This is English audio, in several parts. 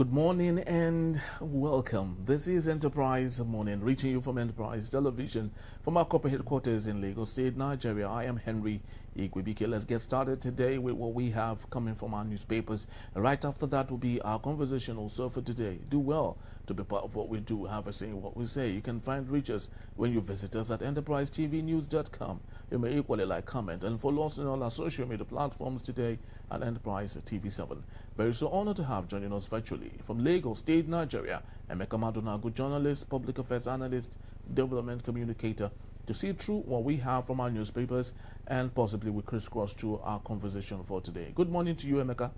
Good morning and welcome. This is Enterprise Morning, reaching you from Enterprise Television from our corporate headquarters in Lagos State, Nigeria. I am Henry Igwebike. Let's get started today with what we have coming from our newspapers. Right after that will be our conversation also for today. Do well to be part of what we do, have a say in what we say. You can reach us when you visit us at enterprisetvnews.com. You may equally like, comment, and follow us on all our social media platforms today at Enterprise TV7. Very so honored to have joining us virtually from Lagos State, Nigeria, Emeka Madonagu, journalist, public affairs analyst, development communicator, to see through what we have from our newspapers and possibly we crisscross to our conversation for today. Good morning to you, Emeka,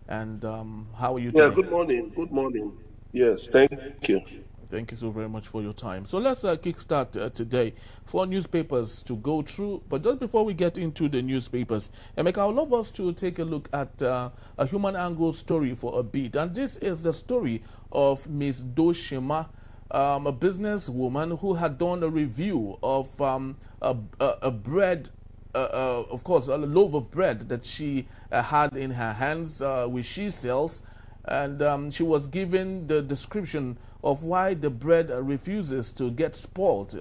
and how are you today? Yeah, good morning. Good morning. Yes, thank you. Thank you so very much for your time. So let's kickstart today for newspapers to go through. But just before we get into the newspapers, Emeka, I would love us to take a look at a human angle story for a bit. And this is the story of Miss Doshima, a businesswoman who had done a review of a bread, of course, a loaf of bread that she had in her hands, which she sells. And she was given the description of why the bread refuses to get spoiled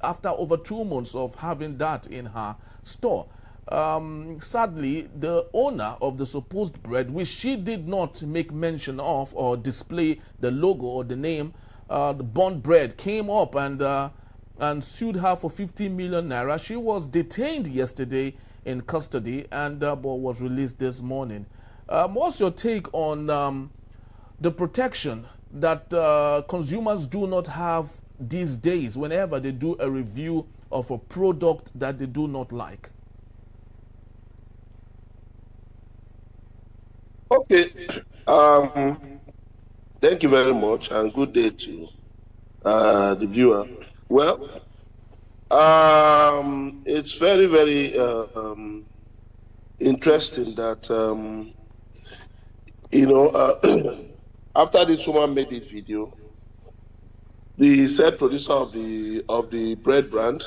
after over 2 months of having that in her store. Sadly, the owner of the supposed bread, which she did not make mention of or display the logo or the name, the burnt bread, came up and sued her for 50 million naira. She was detained yesterday in custody and was released this morning. What's your take on the protection that consumers do not have these days whenever they do a review of a product that they do not like? Okay. Thank you very much, and good day to the viewer. Well, it's very, very interesting that after this woman made this video, the said producer of the bread brand,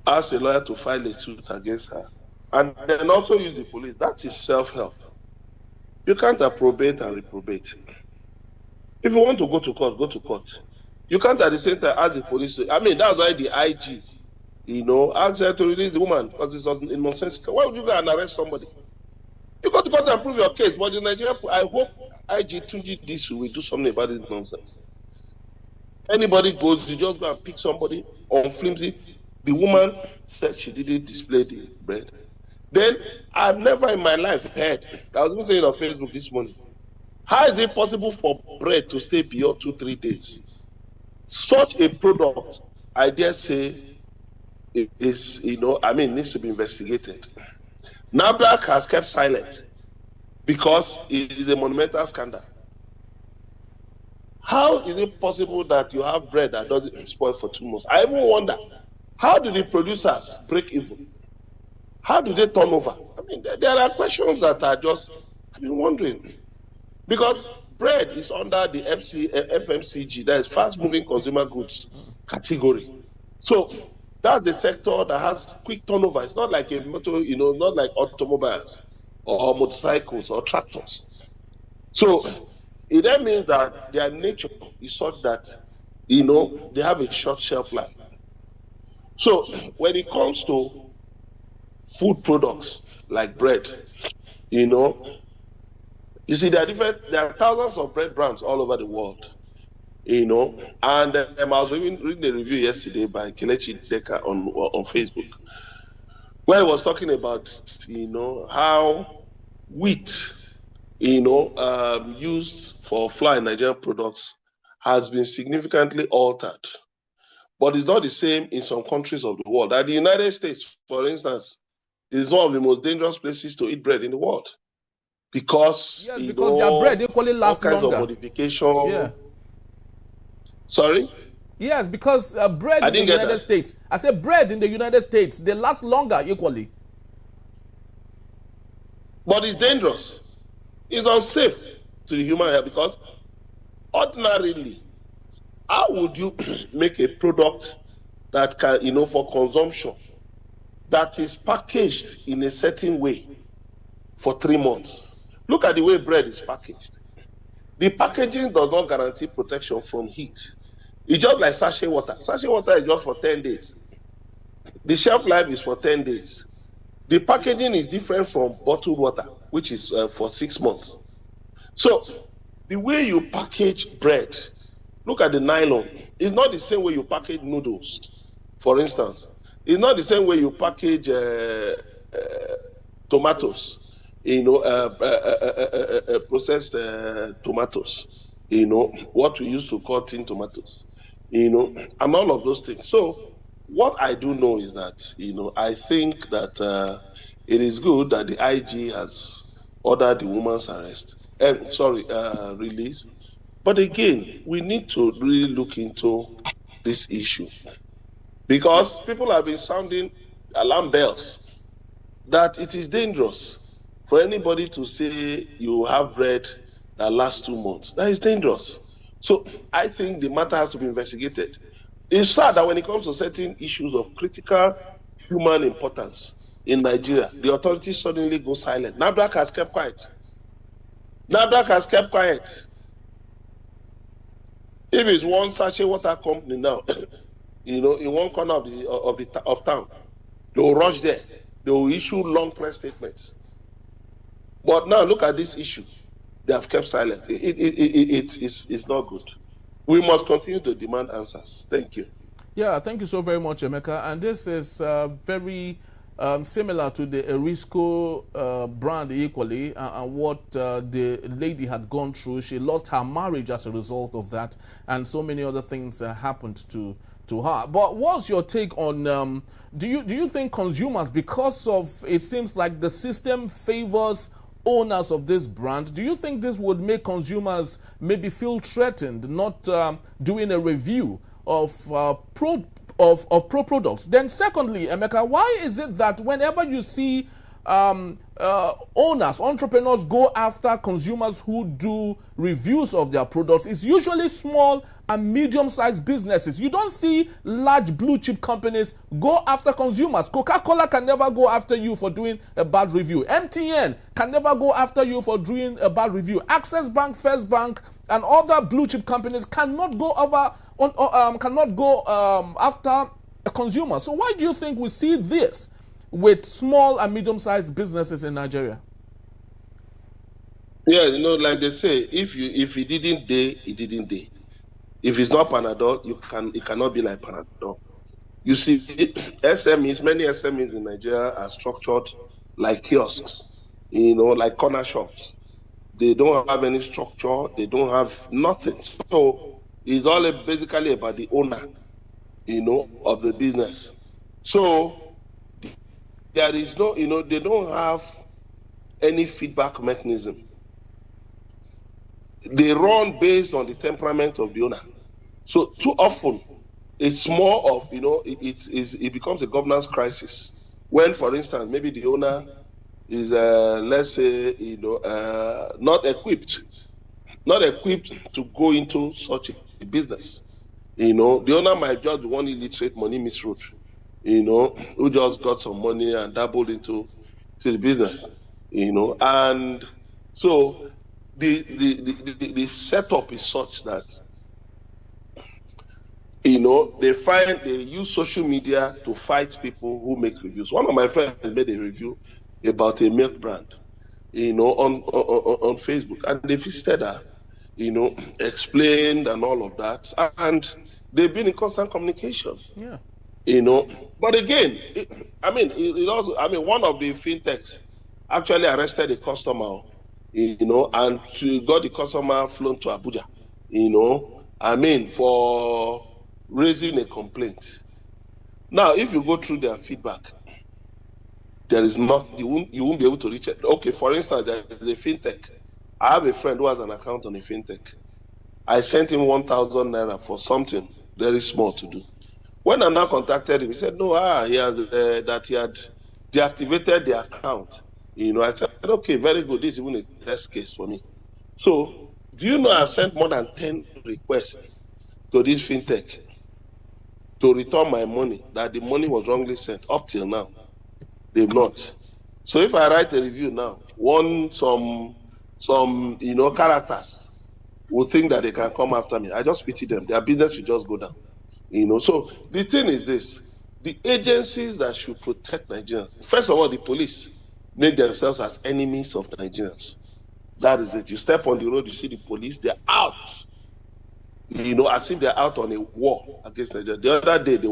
asked a lawyer to file a suit against her, and then also use the police. That is self-help. You can't approbate and reprobate. If you want to go to court, go to court. You can't at the same time ask the police. I mean, that's why the IG, asked her to release the woman because it's nonsensical. Why would you go and arrest somebody? You go to court and prove your case, but in Nigeria, I hope IG Tunji this will do something about this nonsense. Anybody goes, you just go and pick somebody on flimsy. The woman said she didn't display the bread. Then I've never in my life heard, I was even saying on Facebook this morning, how is it possible for bread to stay beyond 2-3 days? Such a product, I dare say, is, needs to be investigated. NAFDAC has kept silent because it is a monumental scandal. How is it possible that you have bread that doesn't spoil for 2 months? I even wonder, how do the producers break even? How do they turn over? I mean, there are questions that are just, I've been wondering. Because bread is under the FMCG, that is fast-moving consumer goods category. So that's the sector that has quick turnover. It's not like a motor, not like automobiles or motorcycles or tractors. So it then means that their nature is such that, they have a short shelf life. So when it comes to food products like bread, you see, there are thousands of bread brands all over the world, and I was reading the review yesterday by Kelechi Deka on Facebook, where he was talking about, how wheat, used for flour in Nigerian products has been significantly altered. But it's not the same in some countries of the world. Like the United States, for instance, is one of the most dangerous places to eat bread in the world. Because, because their bread equally lasts all kinds longer. of modifications. Yeah. Sorry? Yes, because bread in the United States. I said bread in the United States, they last longer equally. But it's dangerous. It's unsafe to the human health because ordinarily, how would you make a product that can, for consumption, that is packaged in a certain way for 3 months. Look at the way bread is packaged. The packaging does not guarantee protection from heat. It's just like sachet water. Sachet water is just for 10 days. The shelf life is for 10 days. The packaging is different from bottled water, which is for 6 months. So the way you package bread, look at the nylon. It's not the same way you package noodles, for instance. It's not the same way you package tomatoes, processed tomatoes, what we used to call tin tomatoes, and all of those things. So what I do know is that, I think that it is good that the IG has ordered the woman's release. But again, we need to really look into this issue, because people have been sounding alarm bells that it is dangerous for anybody to say you have bread that lasts 2 months. That is dangerous. So I think the matter has to be investigated. It's sad that when it comes to certain issues of critical human importance in Nigeria, the authorities suddenly go silent. NAFDAC has kept quiet. NAFDAC has kept quiet. If it's one sachet water company now, in one corner of town, they will rush there. They will issue long press statements. But now look at this issue. They have kept silent. It's not good. We must continue to demand answers. Thank you. Yeah, thank you so very much, Emeka. And this is very similar to the Erisco brand equally, and what the lady had gone through. She lost her marriage as a result of that, and so many other things happened to her. But what's your take on, do you think consumers, because of, it seems like the system favors owners of this brand, do you think this would make consumers maybe feel threatened, not doing a review of pro products? Then secondly, Emeka, why is it that whenever you see owners, entrepreneurs go after consumers who do reviews of their products, it's usually small and medium-sized businesses? You don't see large blue-chip companies go after consumers. Coca-Cola can never go after you for doing a bad review. MTN can never go after you for doing a bad review. Access Bank, First Bank, and other blue-chip companies cannot go after a consumer. So why do you think we see this with small and medium-sized businesses in Nigeria? Yeah, like they say, if it didn't day, it didn't day. If it's not Panadol, it cannot be like Panadol. You see, SMEs, many SMEs in Nigeria are structured like kiosks, like corner shops. They don't have any structure. They don't have nothing. So it's all basically about the owner, of the business. So there is no, they don't have any feedback mechanism. They run based on the temperament of the owner. So too often, it's more of, it becomes a governance crisis. When, for instance, maybe the owner is, let's say, not equipped to go into such a business. The owner might just be one illiterate money misroad, who just got some money and dabbled into the business, and so the setup is such that, they use social media to fight people who make reviews. One of my friends made a review about a milk brand, on Facebook, and they visited her, explained and all of that, and they've been in constant communication. Yeah. But again, one of the fintechs actually arrested a customer, and she got the customer flown to Abuja, for raising a complaint. Now, if you go through their feedback, there is not, you won't be able to reach it. Okay, for instance, there is a fintech. I have a friend who has an account on a fintech. I sent him 1,000 naira for something very small to do. When I now contacted him, he said, no, he has that he had deactivated the account. I said, okay, very good. This is even a test case for me. So, do you know I've sent more than 10 requests to this fintech to return my money, that the money was wrongly sent. Up till now, they've not. So if I write a review now, some characters will think that they can come after me. I just pity them. Their business will just go down. So the thing is this: the agencies that should protect Nigerians, first of all, the police, make themselves as enemies of Nigerians. That is it. You step on the road, you see the police, they're out. As if they're out on a war against Nigeria. The other day, it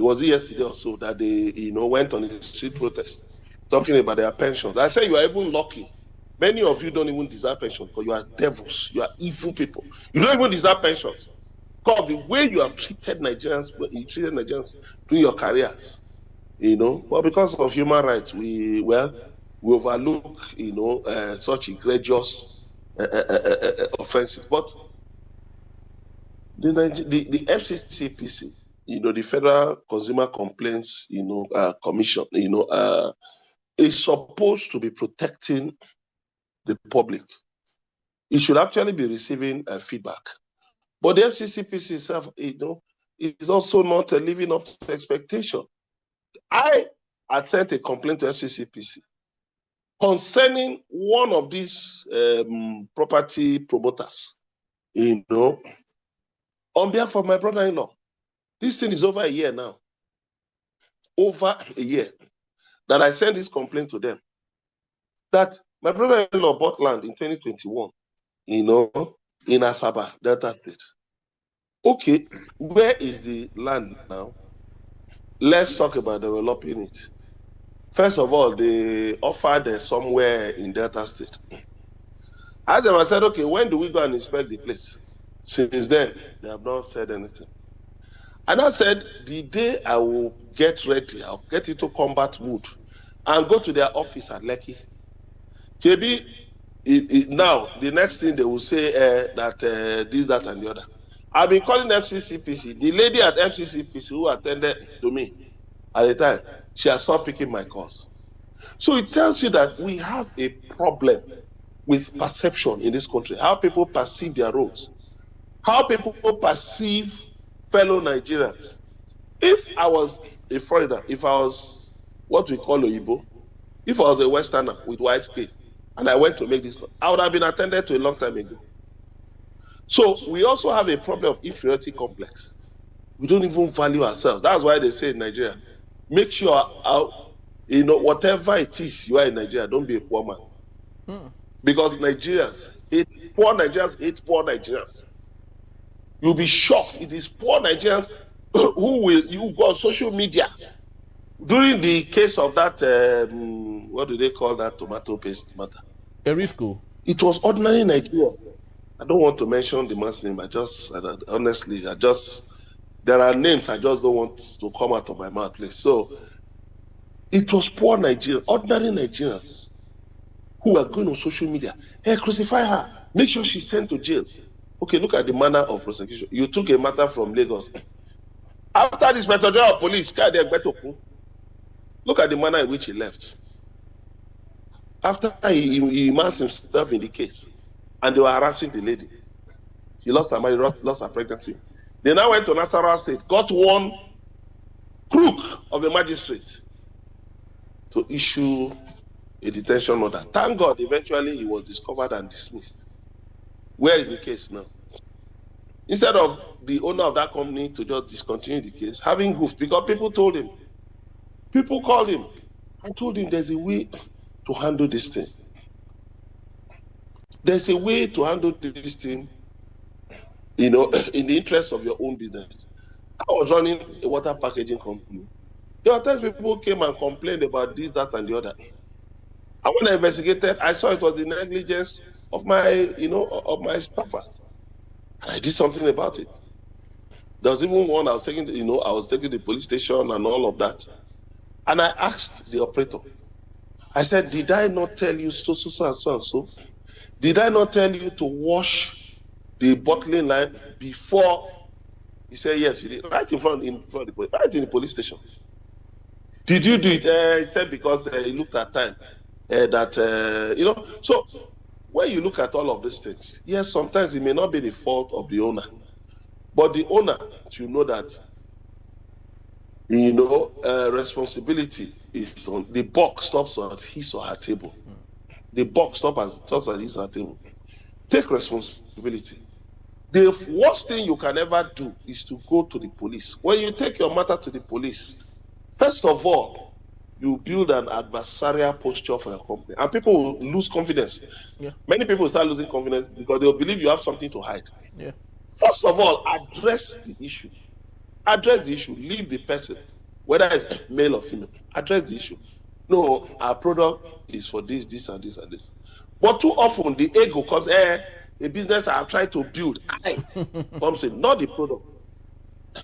was yesterday or so that they, went on a street protest talking about their pensions. I say you are even lucky. Many of you don't even deserve pensions because you are devils. You are evil people. You don't even deserve pensions. Because the way you have treated Nigerians during your careers, but because of human rights, we overlook, such egregious offenses. But the FCCPC, the Federal Consumer Complaints, Commission, is supposed to be protecting the public. It should actually be receiving feedback. But the FCCPC itself, is also not living up to expectation. I had sent a complaint to FCCPC concerning one of these property promoters, on behalf of my brother-in-law. This thing is over a year now. Over a year that I sent this complaint to them. That my brother-in-law bought land in 2021, in Asaba, Delta State. Okay, where is the land now? Let's talk about developing it. First of all, they offered somewhere in Delta State. I said, okay, when do we go and inspect the place? Since then, they have not said anything. And I said, the day I will get ready, I'll get into combat mood and go to their office at Lekki. JB, now, the next thing they will say that this, that, and the other. I've been calling FCCPC. The lady at FCCPC who attended to me at the time, she has stopped picking my calls. So it tells you that we have a problem with perception in this country, how people perceive their roles, how people perceive fellow Nigerians. If I was a foreigner, if I was what we call Oyibo, if I was a Westerner with white skin, and I went to make this call, I would have been attended to a long time ago. So we also have a problem of inferiority complex. We don't even value ourselves. That's why they say in Nigeria, make sure, whatever it is you are in Nigeria, don't be a poor man. Because poor Nigerians hate poor Nigerians. You'll be shocked. It is poor Nigerians who go on social media. During the case of that, what do they call that tomato paste matter? Erisco. It was ordinary Nigerians. I don't want to mention the man's name. Honestly, there are names I just don't want to come out of my mouth, please. So, it was poor Nigerians, ordinary Nigerians, who were going on social media. Hey, crucify her. Make sure she's sent to jail. Okay, look at the manner of prosecution. You took a matter from Lagos. After this Inspector General of Police, look at the manner in which he left. After he immersed himself in the case, and they were harassing the lady. She lost her marriage, lost her pregnancy. They now went to Nasarawa State, got one crook of a magistrate to issue a detention order. Thank God, eventually he was discovered and dismissed. Where is the case now? Instead of the owner of that company to just discontinue the case, having goofed, because people called him and told him there's a way to handle this thing. There's a way to handle this thing, in the interest of your own business. I was running a water packaging company. There were times people came and complained about this, that, and the other. And when I investigated, I saw it was the negligence of my, of my staffers. And I did something about it. There was even one I was taking, I was taking the police station and all of that. And I asked the operator, I said, did I not tell you so and so? Did I not tell you to wash the bottling line before? He said, yes, you did. Right in front of the police, right in the police station. Did you do it? He said, because he looked at time. So when you look at all of these things, yes, sometimes it may not be the fault of the owner, but the owner should know that responsibility is on the buck stops at his or her table. The buck stops at his or her table. Take responsibility. The worst thing you can ever do is to go to the police. When you take your matter to the police, first of all, you build an adversarial posture for your company, and people will lose confidence. Yeah. Many people start losing confidence because they'll believe you have something to hide. Yeah. First of all, address the issue. Address the issue. Leave the person, whether it's male or female. Address the issue. No, our product is for this, this, and this, and this. But too often, the ego comes, a business I'm trying to build, comes in, not the product.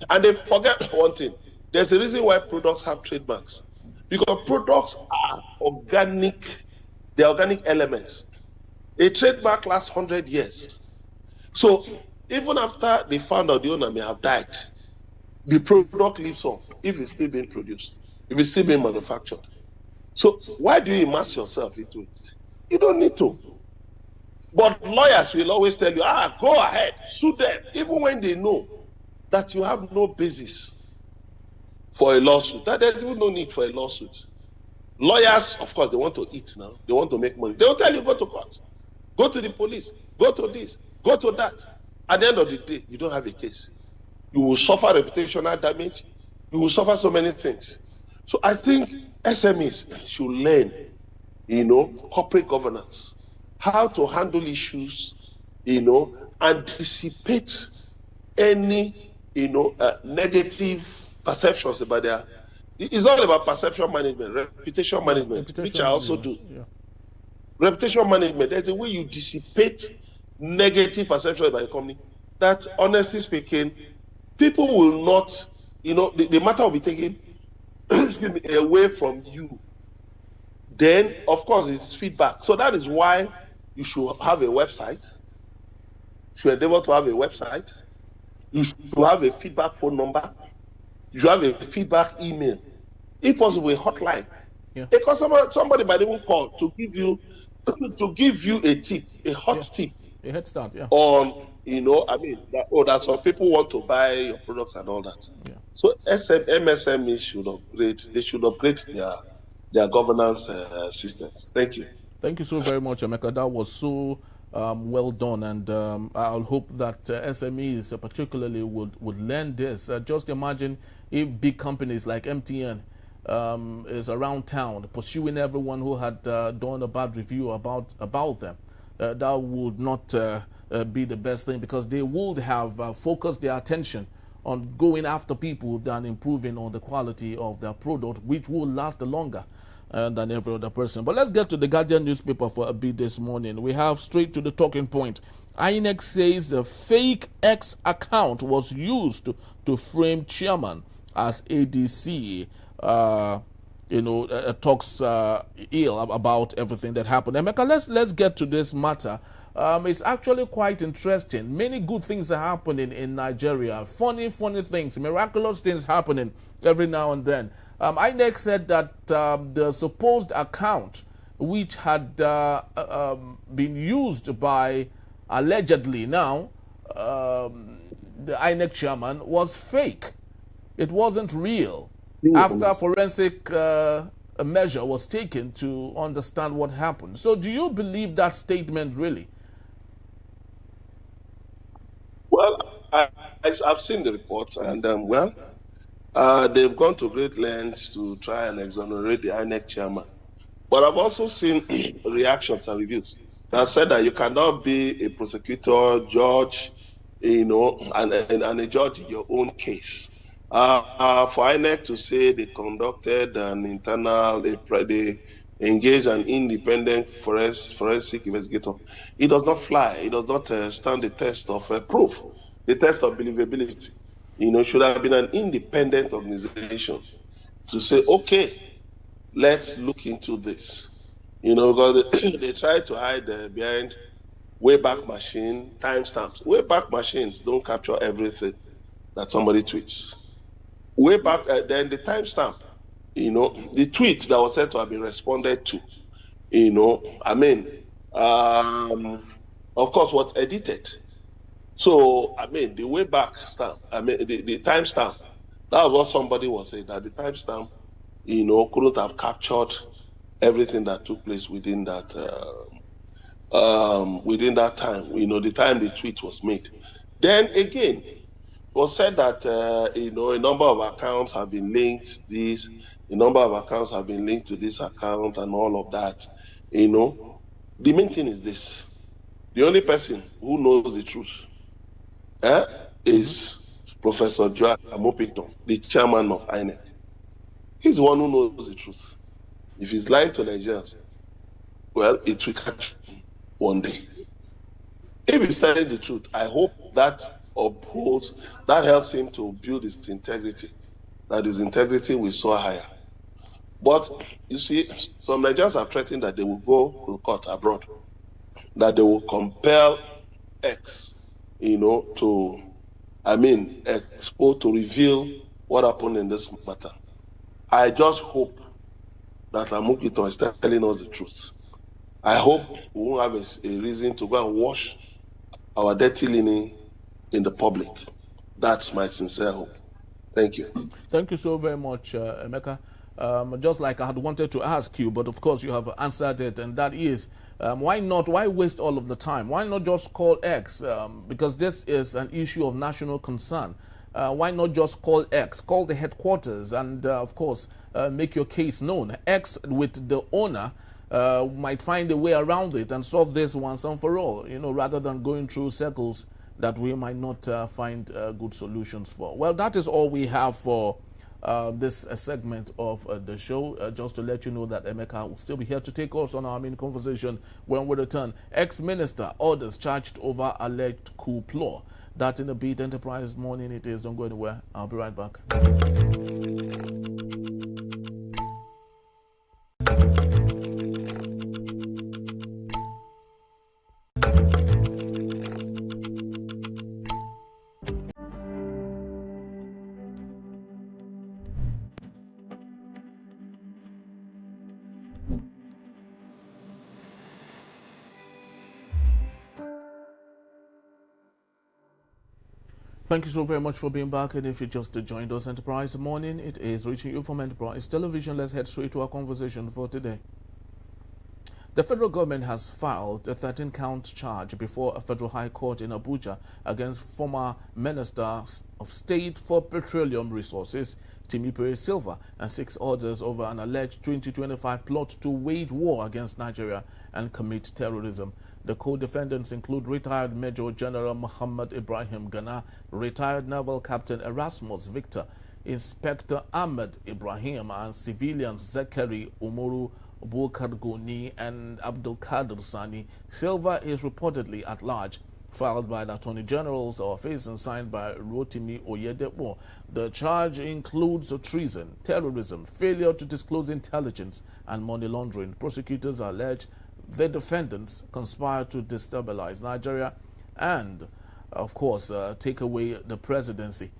And they forget one thing. There's a reason why products have trademarks. Because products are organic, they're organic elements. A trademark lasts 100 years. So even after the founder or the owner may have died, the product lives on if it's still being produced, if it's still being manufactured. So why do you immerse yourself into it? You don't need to. But lawyers will always tell you, go ahead, sue them, even when they know that you have no basis for a lawsuit. That there's even no need for a lawsuit. Lawyers, of course, they want to eat now. They want to make money. They'll tell you, go to court, go to the police, go to this, go to that. At the end of the day, you don't have a case. You will suffer reputational damage. You will suffer so many things. So I think SMEs should learn, corporate governance, how to handle issues, and dissipate any, negative perceptions about their. It's all about perception management, reputation management, which I also do. Yeah. Reputation management, there's a way you dissipate negative perceptions about the company that, honestly speaking, people will not, the matter will be taken away from you. Then, of course, it's feedback. So that is why you should have a website. You should endeavor to have a website. You should have a feedback phone number. You should have a feedback email. If possible, a hotline. Yeah. Because somebody might even call to give you a tip, a hot tip. A head start, yeah. On, that some people want to buy your products and all that. Yeah. So MSMEs should upgrade. They should upgrade their governance systems. Thank you. Thank you so very much, Emeka. That was so well done, and I'll hope that SMEs particularly would learn this. Just imagine if big companies like MTN is around town pursuing everyone who had done a bad review about them. That would not be the best thing, because they would have focused their attention on going after people than improving on the quality of their product, which will last longer than every other person. But let's get to the Guardian newspaper for a bit this morning. We have straight to the talking point. INEC says a fake X account was used to frame chairman as ADC. Talks ill about everything that happened. Emeka, let's get to this matter. It's actually quite interesting. Many good things are happening in Nigeria. Funny things, miraculous things happening every now and then. INEC said that the supposed account, which had been used by, allegedly now, the INEC chairman, was fake. It wasn't real. After forensic measure was taken to understand what happened. So do you believe that statement really? Well, I've seen the report, and they've gone to great lengths to try and exonerate the INEC chairman. But I've also seen reactions and reviews that said that you cannot be a prosecutor, judge, and a judge in your own case. For INEC to say they conducted an they engaged an independent forensic investigator, it does not fly. It does not stand the test of proof, the test of believability. It should have been an independent organization to say, okay, let's look into this. Because they try to hide behind Wayback Machine timestamps. Wayback Machines don't capture everything that somebody tweets. Way back, then the timestamp, the tweet that was said to have been responded to, of course, was edited. So, the way back stamp, the timestamp That was what somebody was saying, that the timestamp, couldn't have captured everything that took place within that time, the time the tweet was made. Then again, it was said that, a number of accounts have been linked to this, a number of accounts have been linked to this account and all of that. The main thing is this. The only person who knows the truth is Professor Joa Amopito, the chairman of INEC. He's the one who knows the truth. If he's lying to Nigerians, well, it will catch him one day. If he's telling the truth, I hope that helps him to build his integrity, that his integrity will soar higher. But you see, some Nigerians are threatening that they will go to court abroad, that they will compel X, to reveal what happened in this matter. I just hope that Amukito is telling us the truth. I hope we won't have a reason to go and wash our dirty linen in the public. That's my sincere hope. Thank you. Thank you so very much, Emeka. Just like I had wanted to ask you, but of course you have answered it, and that is, why waste all of the time? Why not just call X? Because this is an issue of national concern. Why not just call X? Call the headquarters and, of course, make your case known. X with the owner might find a way around it and solve this once and for all, rather than going through circles that we might not find good solutions for. Well, that is all we have for this segment of the show. Just to let you know that Emeka will still be here to take us on our main conversation when we return. Ex-minister orders charged over alleged coup plot. That in the Beat Enterprise morning it is. Don't go anywhere. I'll be right back. Thank you so very much for being back. And if you just joined us, Enterprise Morning, it is reaching you from Enterprise Television. Let's head straight to our conversation for today. The federal government has filed a 13-count charge before a federal high court in Abuja against former Minister of State for Petroleum Resources, Timipre Sylva, and 6 others over an alleged 2025 plot to wage war against Nigeria and commit terrorism. The co-defendants include retired Major General Mohammed Ibrahim Gana, retired Naval Captain Erasmus Victor, Inspector Ahmed Ibrahim, and civilians Zekeri Umoru, Bukar Goni, and Abdulkadir Sani. Sylva is reportedly at large, filed by the Attorney General's office and signed by Rotimi Oyedepo. The charge includes treason, terrorism, failure to disclose intelligence, and money laundering. Prosecutors allege the defendants conspired to destabilize Nigeria and, of course, take away the presidency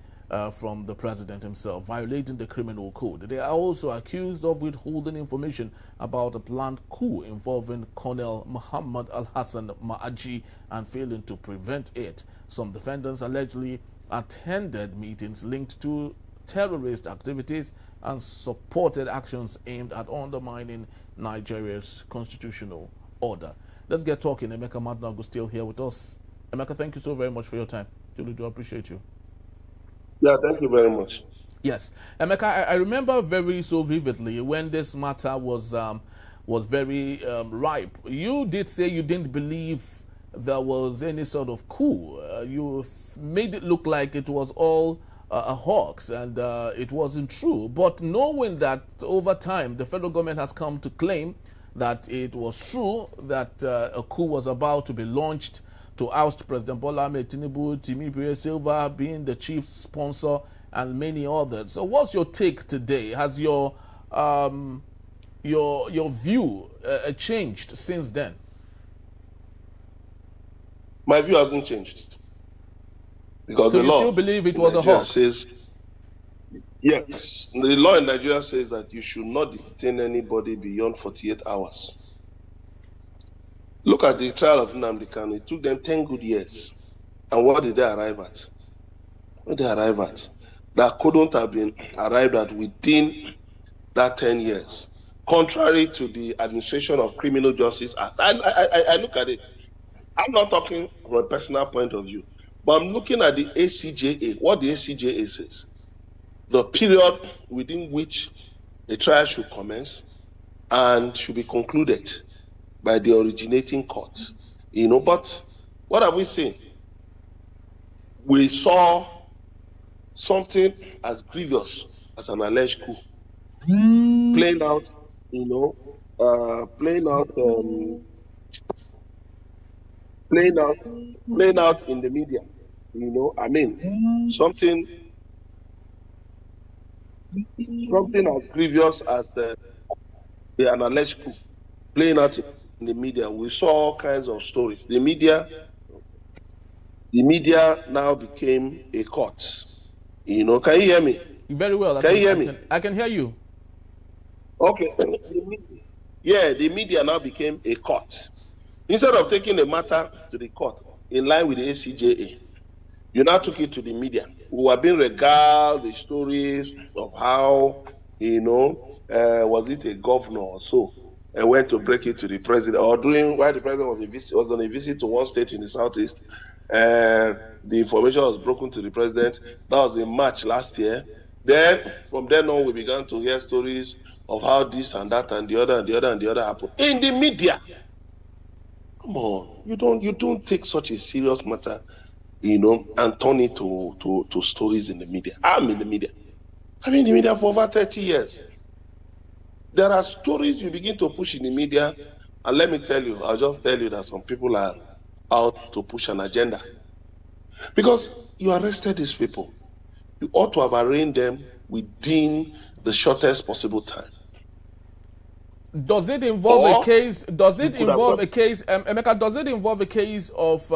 from the president himself, violating the criminal code. They are also accused of withholding information about a planned coup involving Colonel Mohammed Alhassan Ma'aji and failing to prevent it. Some defendants allegedly attended meetings linked to terrorist activities and supported actions aimed at undermining Nigeria's constitutional order. Let's get talking. Emeka Madnago is still here with us. Emeka, thank you so very much for your time. Really do appreciate you. Yeah, thank you very much. Yes. Emeka, I remember very so vividly when this matter was very ripe. You did say you didn't believe there was any sort of coup. You made it look like it was all a hoax, and it wasn't true. But knowing that over time the federal government has come to claim that it was true that a coup was about to be launched to oust President Bola Ahmed Tinubu, Timipre Sylva being the chief sponsor, and many others. So what's your take today? Has your view changed since then? My view hasn't changed. Because so the you law still believe it was a hoax? Says, yes. The law in Nigeria says that you should not detain anybody beyond 48 hours. Look at the trial of Nnamdi Kanu. It took them 10 good years. And what did they arrive at? What did they arrive at? that couldn't have been arrived at within that 10 years, contrary to the Administration of Criminal Justice Act. I look at it. I'm not talking from a personal point of view, but I'm looking at the ACJA, what the ACJA says, the period within which a trial should commence and should be concluded by the originating court. But what have we seen? We saw something as grievous as an alleged coup playing out, playing out in the media. Something as grievous as an alleged coup playing out in the media. We saw all kinds of stories. The media now became a court. Can you hear me? Very well. Can you hear me? I can hear you. Okay. Yeah, the media now became a court. Instead of taking the matter to the court in line with the ACJA, you now took it to the media, who have been regaled the stories of how, was it a governor or so, and went to break it to the president, or while the president was on a visit to one state in the southeast, the information was broken to the president. That was in March last year. Then, from then on, we began to hear stories of how this and that and the other and the other and the other happened in the media. Come on, you don't take such a serious matter, and turn it to stories in the media. I'm in the media. I've been in the media for over 30 years. There are stories you begin to push in the media, and let me tell you, I'll just tell you that some people are out to push an agenda. Because you arrested these people, you ought to have arraigned them within the shortest possible time. Does it involve a case? Does it involve a case, Emeka? Does it involve a case of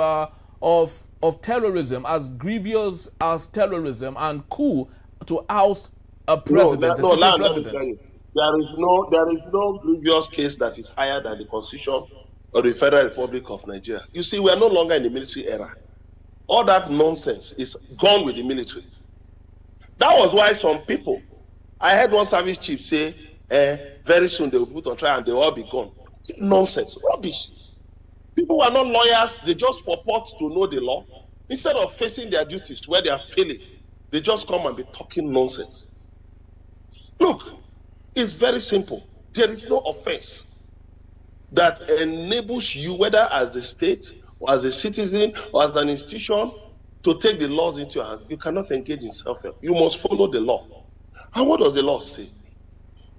terrorism, as grievous as terrorism, and coup to oust a president, a sitting president? There is no grievous case that is higher than the Constitution of the Federal Republic of Nigeria. You see, we are no longer in the military era. All that nonsense is gone with the military. That was why some people, I heard one service chief say, very soon they will put on trial and they will all be gone. Nonsense, rubbish. People are not lawyers, they just purport to know the law. Instead of facing their duties where they are failing, they just come and be talking nonsense. Look, it's very simple. There is no offense that enables you, whether as the state or as a citizen or as an institution, to take the laws into your hands. You cannot engage in self-help. You must follow the law. And what does the law say?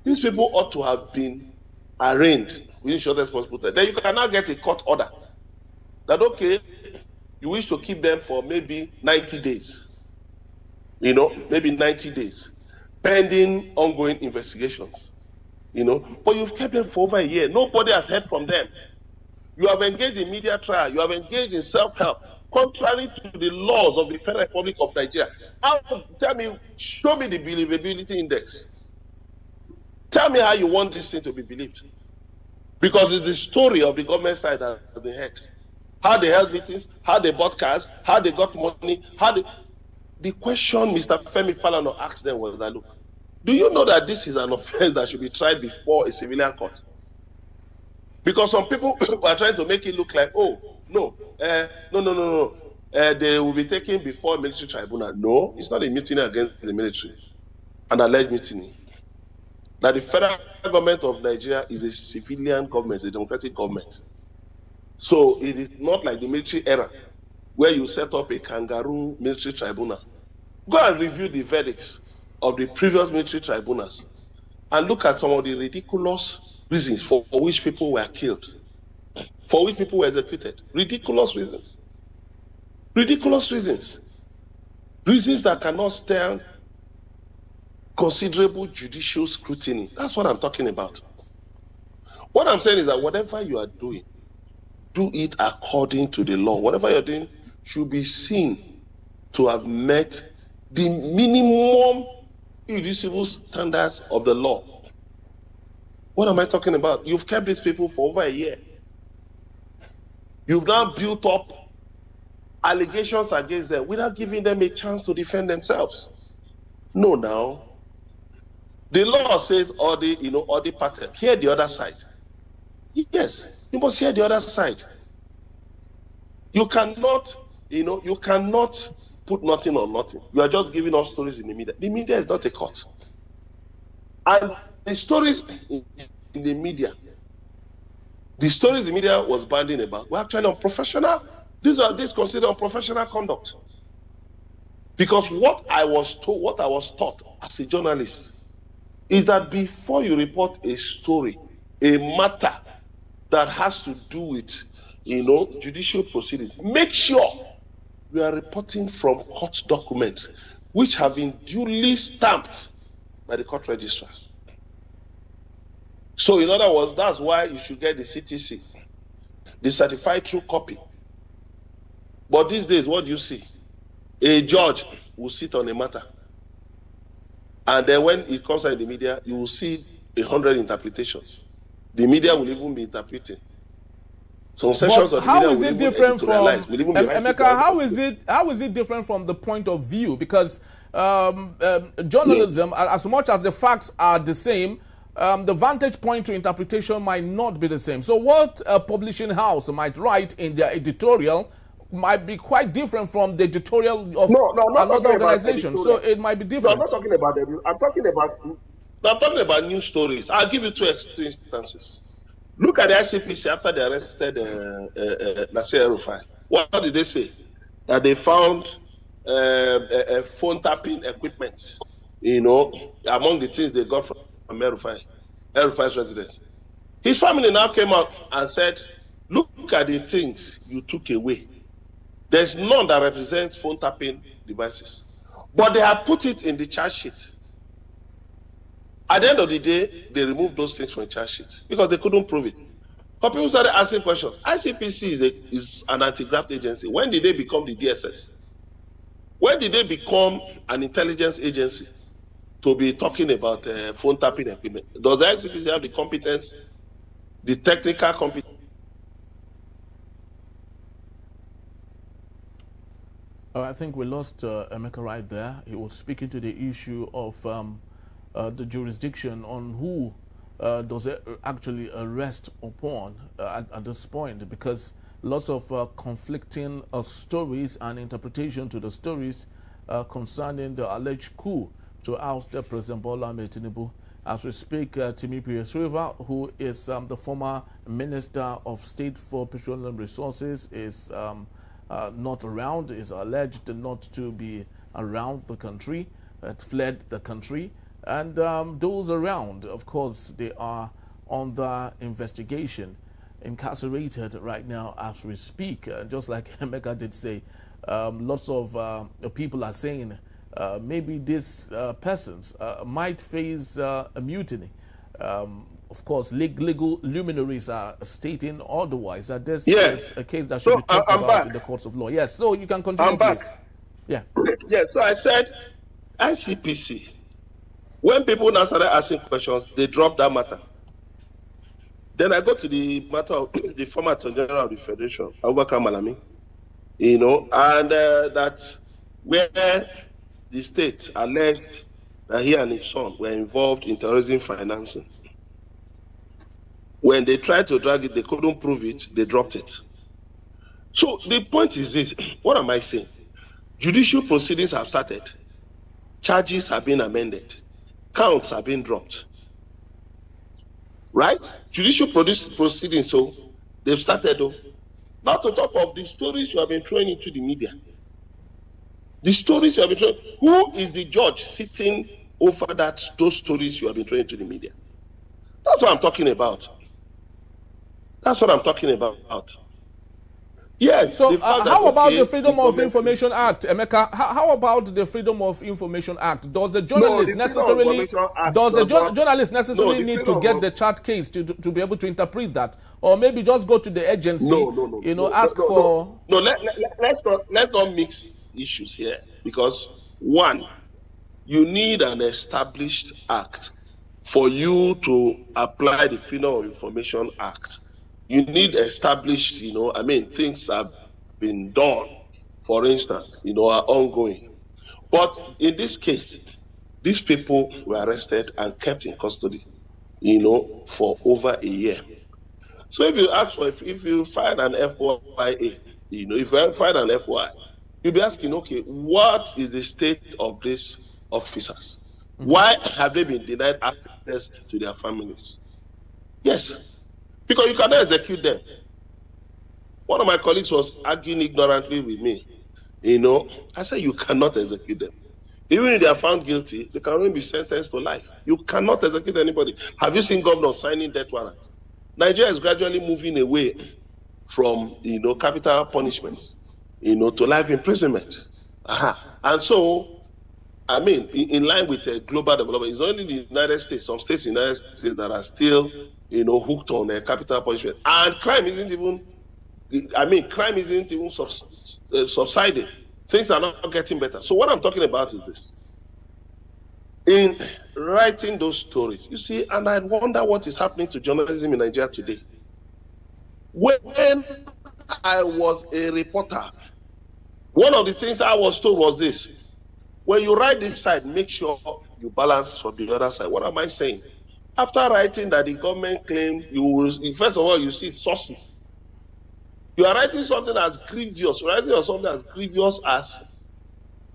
These people ought to have been arraigned within shortest possible time. Then you can now get a court order that, okay, you wish to keep them for maybe 90 days. Maybe 90 days, pending ongoing investigations. But you've kept them for over a year. Nobody has heard from them. You have engaged in media trial. You have engaged in self-help, contrary to the laws of the Federal Republic of Nigeria. Show me the believability index. Tell me how you want this thing to be believed. Because it's the story of the government side that has been heard. How they held meetings, how they bought cars, how they got money, The question Mr. Femi Falana asked them was that, look, do you know that this is an offense that should be tried before a civilian court? Because some people are trying to make it look like, no, they will be taken before a military tribunal. No, it's not a mutiny against the military, an alleged mutiny. That the federal government of Nigeria is a civilian government, a democratic government. So it is not like the military era, where you set up a kangaroo military tribunal. Go and review the verdicts of the previous military tribunals and look at some of the ridiculous reasons for which people were killed, for which people were executed. Ridiculous reasons. Ridiculous reasons. Reasons that cannot stand considerable judicial scrutiny. That's what I'm talking about. What I'm saying is that whatever you are doing, do it according to the law. Whatever you're doing should be seen to have met the minimum irreducible standards of the law. What am I talking about? You've kept these people for over a year. You've now built up allegations against them without giving them a chance to defend themselves. No, now. The law says all the pattern. Hear the other side. Yes, you must hear the other side. You cannot put nothing on nothing. You are just giving us stories in the media. The media is not a court. And the stories in the media was banding about were actually unprofessional. These considered unprofessional conduct. Because what I was taught as a journalist is that before you report a story, a matter that has to do with judicial proceedings, make sure we are reporting from court documents which have been duly stamped by the court registrar. So in other words, that's why you should get the CTC, the certified true copy. But these days, what do you see? A judge will sit on a matter, and then when it comes out in the media, you will see 100 interpretations. The media will even be interpreting. Some sections of the media will even editorialize. Emeka, how is it different from the point of view? Because journalism, as much as the facts are the same, the vantage point to interpretation might not be the same. So what a publishing house might write in their editorial might be quite different from the editorial of another organization. So it might be different. No, I'm not talking about them. I'm talking about news stories. I'll give you two instances. Look at the ICPC after they arrested Nasir El-Rufai. What did they say? That they found a phone tapping equipment, among the things they got from El-Rufai's residence. His family now came out and said, look at the things you took away. There's none that represents phone tapping devices. But they have put it in the charge sheet. At the end of the day, they removed those things from the charge sheet because they couldn't prove it. But people started asking questions. ICPC is an anti-graft agency. When did they become the DSS? When did they become an intelligence agency to be talking about phone tapping equipment? Does the ICPC have the competence, the technical competence? I think we lost Emeka right there. He was speaking to the issue of the jurisdiction on who does it actually rest upon at this point, because lots of conflicting stories and interpretation to the stories concerning the alleged coup to oust President Bola Ahmed Tinubu. As we speak, Timipre Sylva, who is the former Minister of State for Petroleum Resources, is not around, is alleged not to be around the country, had fled the country. And those around, of course, they are under investigation, incarcerated right now as we speak. Just like Emeka did say, lots of people are saying maybe these persons might face a mutiny. Of course, legal luminaries are stating otherwise, that this is a case that should be talked about in the courts of law. Yes, so you can continue, please. Yeah. Yeah, so I said ICPC. When people now started asking questions, they dropped that matter. Then I go to the matter of the former Attorney General of the Federation, Abubakar Malami, and that's where the state alleged that he and his son were involved in terrorism financing. When they tried to drag it, they couldn't prove it, they dropped it. So the point is this, what am I saying? Judicial proceedings have started. Charges have been amended. Counts have been dropped. Right? Judicial proceedings, so they've started though. Not to talk of the stories you have been throwing into the media. The stories you have been throwing. Who is the judge sitting over those stories you have been throwing into the media? That's what I'm talking about. That's what I'm talking about. Yes. So how about the Freedom of Information Act, Emeka? How about the Freedom of Information Act? Does a journalist necessarily need to get the chart case to be able to interpret that, or maybe just go to the agency? Let's not mix issues here, because one, you need an established act for you to apply the Freedom of Information Act. You need established, things have been done, for instance, are ongoing. But in this case, These people were arrested and kept in custody, you know, for over a year. So if you ask for, if you file an FYA, you know, if you file an FYI, you'll be asking, okay, what is the state of these officers? Why have they been denied access to their families? Yes, because you cannot execute them. One of my colleagues was arguing ignorantly with me. You know, I said you cannot execute them. Even if they are found guilty, they can only be sentenced to life. You cannot execute anybody. Have you seen governors signing death warrants? Nigeria is gradually moving away from, you know, capital punishments, you know, to life imprisonment. And so, I mean, in line with global development, it's only the United States, some states in the United States that are still, you know, hooked on capital punishment. And crime isn't even, crime isn't even subsiding. Things are not getting better. So what I'm talking about is this. In writing those stories, you see, and I wonder what is happening to journalism in Nigeria today. When I was a reporter, one of the things I was told was this: when you write this side, make sure you balance from the other side. What am I saying? After writing that the government claimed, you will, first of all, you see sources. You are writing something as grievous, writing on something as grievous as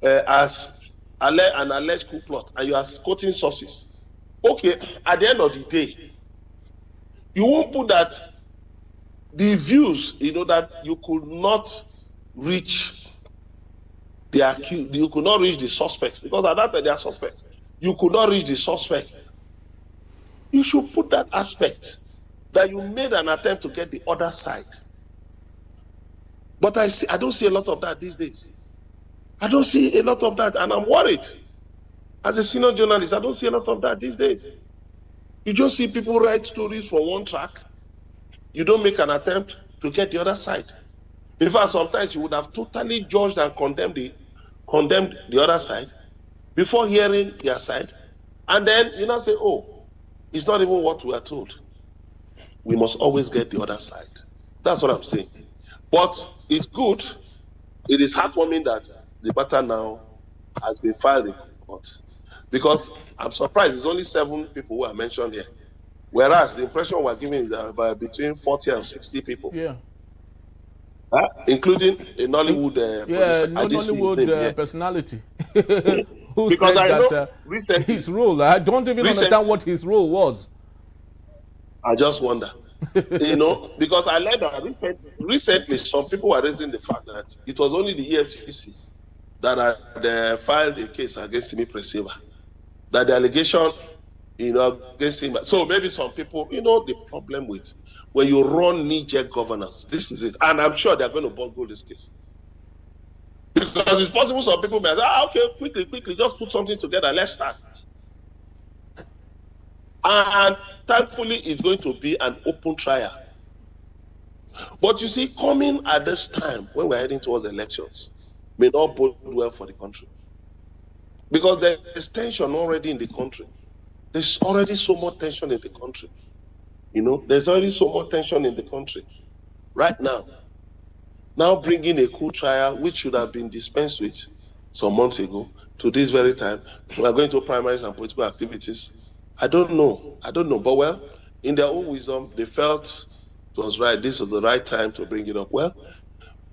an alleged coup plot, and you are quoting sources. Okay, at the end of the day, you won't put that the views, you know, that you could not reach the accused, you could not reach the suspects, because at that time they are suspects. You could not reach the suspects. You should put that aspect that you made an attempt to get the other side. But I don't see a lot of that these days. I don't see a lot of that, and I'm worried. As a senior journalist, I don't see a lot of that these days. You just see people write stories for one track. You don't make an attempt to get the other side. In fact, sometimes you would have totally judged and condemned the other side before hearing their side. And then you now say, oh, it's not even what we are told. We must always get the other side. That's what I'm saying. But it's good. It is heartwarming that the matter now has been filed in court. Because I'm surprised it's only 7 people who are mentioned here. Whereas the impression we're giving is that by between 40 and 60 people. Yeah. Including a Nollywood Nollywood personality. Who because said I know that recently, his role, I don't even understand what his role was. I just wonder. You know, because I learned that recently some people were raising the fact that it was only the EFCC that had filed a case against Timipre Sylva. That the allegation, you know, against him. So maybe some people, you know, the problem with when you run knee-jerk governance, this is it. And I'm sure they're going to bungle this case. Because it's possible some people may say, okay, quickly, just put something together, let's start. And thankfully, it's going to be an open trial. But you see, coming at this time, when we're heading towards elections, may not bode well for the country. Because there is tension already in the country. There's already so much tension in the country. You know, there's already so much tension in the country. Right now. Now bringing a coup trial, which should have been dispensed with some months ago, to this very time, we are going to primaries and political activities. I don't know. But well, in their own wisdom, they felt it was right. This was the right time to bring it up. Well,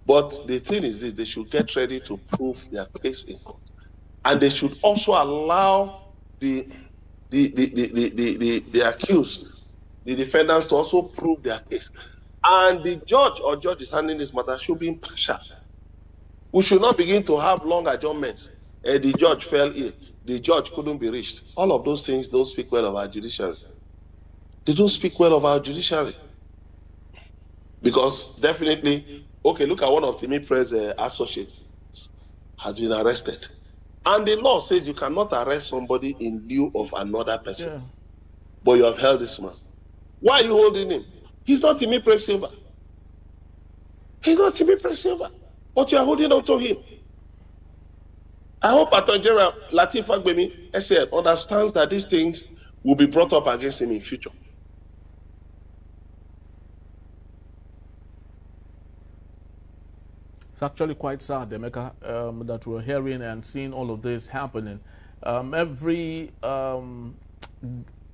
but the thing is this: they should get ready to prove their case in court, and they should also allow the accused, the defendants, to also prove their case. And the judge or judges handling this matter should be impartial. We should not begin to have long adjournments. The judge fell ill. The judge couldn't be reached. All of those things don't speak well of our judiciary. They don't speak well of our judiciary. Because definitely, okay, look at one of Timipre's associates has been arrested. And the law says you cannot arrest somebody in lieu of another person. Yeah. But you have held this man. Why are you holding him? He's not Timipre Sylva. He's not Timipre Sylva. But you are holding on to him. I hope Attorney General Lateef Fagbemi, SAN, understands that these things will be brought up against him in future. It's actually quite sad, Emeka, that we're hearing and seeing all of this happening. Every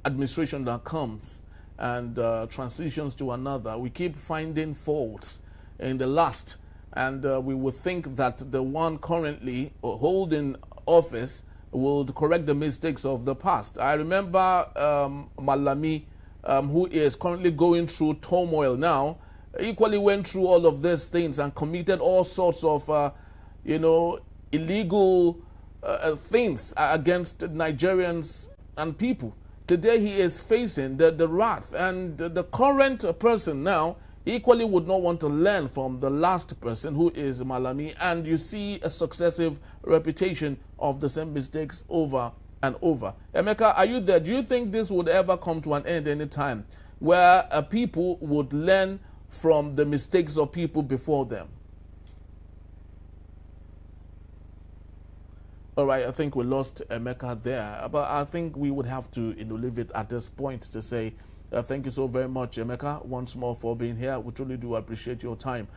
administration that comes and transitions to another, we keep finding faults in the last, and we would think that the one currently holding office will correct the mistakes of the past. I remember Malami, who is currently going through turmoil now, equally went through all of these things and committed all sorts of, illegal things against Nigerians and people. Today he is facing the wrath, and the current person now equally would not want to learn from the last person, who is Malami, and you see a successive reputation of the same mistakes over and over. Emeka, are you there? Do you think this would ever come to an end anytime, where people would learn from the mistakes of people before them? All right, I think we lost Emeka there, but I think we would have to leave it at this point to say thank you so very much, Emeka, once more for being here. We truly do appreciate your time.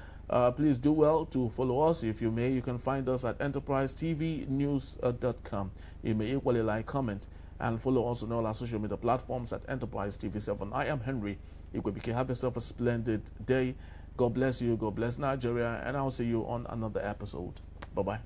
Please do well to follow us if you may. You can find us at enterprisetvnews.com. You may equally like, comment, and follow us on all our social media platforms at Enterprise TV7. I am Henry Igwebike. Have yourself a splendid day. God bless you. God bless Nigeria. And I'll see you on another episode. Bye-bye.